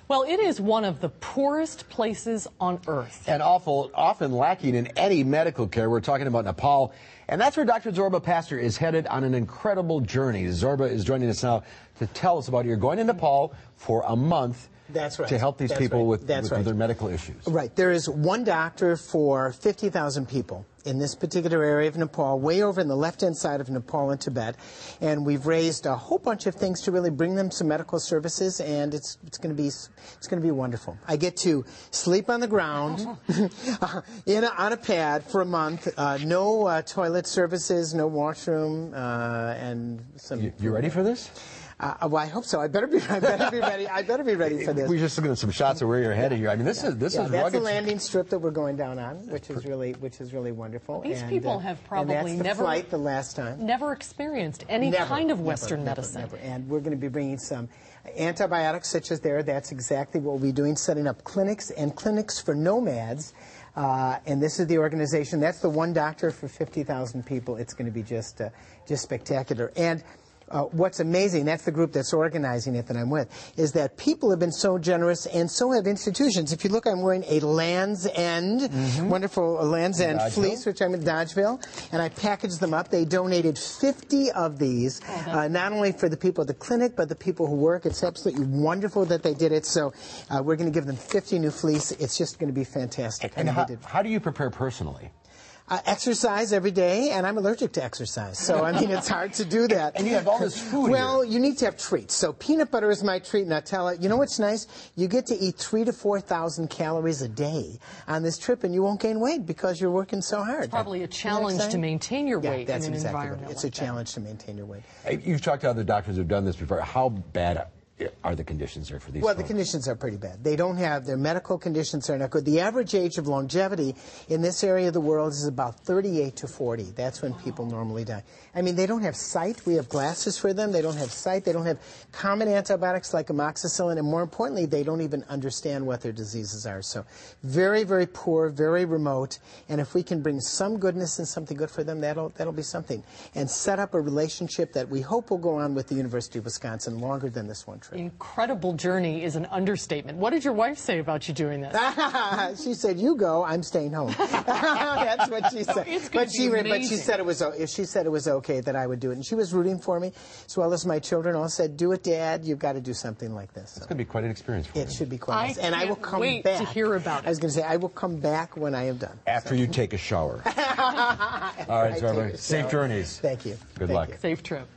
Well, it is one of the poorest places on Earth. And often lacking in any medical care. We're talking about Nepal. And that's where Dr. Zorba Paster is headed on an incredible journey. Zorba is joining us now to tell us about it. You're going to Nepal for a month. That's right. To help these people with their medical issues. Right. There is one doctor for 50,000 people in this particular area of Nepal, way over in the left-hand side of Nepal and Tibet. And we've raised a whole bunch of things to really bring them some medical services, and it's going to be wonderful. I get to sleep on the ground on a pad for a month. No toilet services, no washroom, and some. You ready for this? Well, I hope so. I better be ready. I better be ready for this. We're just looking at some shots of where you're headed here. I mean, this is rugged. That's the landing strip that we're going down on, which is really wonderful. These people have probably never experienced any kind of Western medicine. Never. And we're going to be bringing some antibiotics, such as that's exactly what we'll be doing, setting up clinics for nomads. And this is the organization. That's the one doctor for 50,000 people. It's going to be just spectacular. And what's amazing, that's the group that's organizing it that I'm with, is that people have been so generous, and so have institutions. If you look, I'm wearing a Land's End, wonderful Land's End fleece, which I'm in Dodgeville, and I packaged them up. They donated 50 of these, not only for the people at the clinic, but the people who work. It's absolutely wonderful that they did it, so we're going to give them 50 new fleece. It's just going to be fantastic. And how do you prepare personally? Exercise every day, and I'm allergic to exercise, so I mean it's hard to do that. And you have all this food. Well, here. You need to have treats. So peanut butter is my treat, Nutella. You know what's nice? You get to eat 3,000 to 4,000 calories a day on this trip, and you won't gain weight because you're working so hard. It's probably a challenge to maintain your weight in an environment. It's a challenge to maintain your weight. You've talked to other doctors who've done this before. How bad are the conditions there for these folks? The conditions are pretty bad. They don't have, their medical conditions are not good. The average age of longevity in this area of the world is about 38 to 40. That's when people normally die. I mean, they don't have sight. We have glasses for them. They don't have sight. They don't have common antibiotics like amoxicillin. And more importantly, they don't even understand what their diseases are. So very, very poor, very remote. And if we can bring some goodness and something good for them, that'll be something. And set up a relationship that we hope will go on with the University of Wisconsin longer than this one trip. Incredible journey is an understatement. What did your wife say about you doing this? She said, "You go, I'm staying home." That's what she said. But she said it was okay that I would do it, and she was rooting for me, as well as my children. All said, "Do it, Dad. You've got to do something like this." It's going to be quite an experience for you. It should be quite nice, and I will come wait back to hear about it. I was going to say I will come back when I am done. After you take a shower. All right, Zorba. Safe journeys. Thank you. Good luck. Safe trip.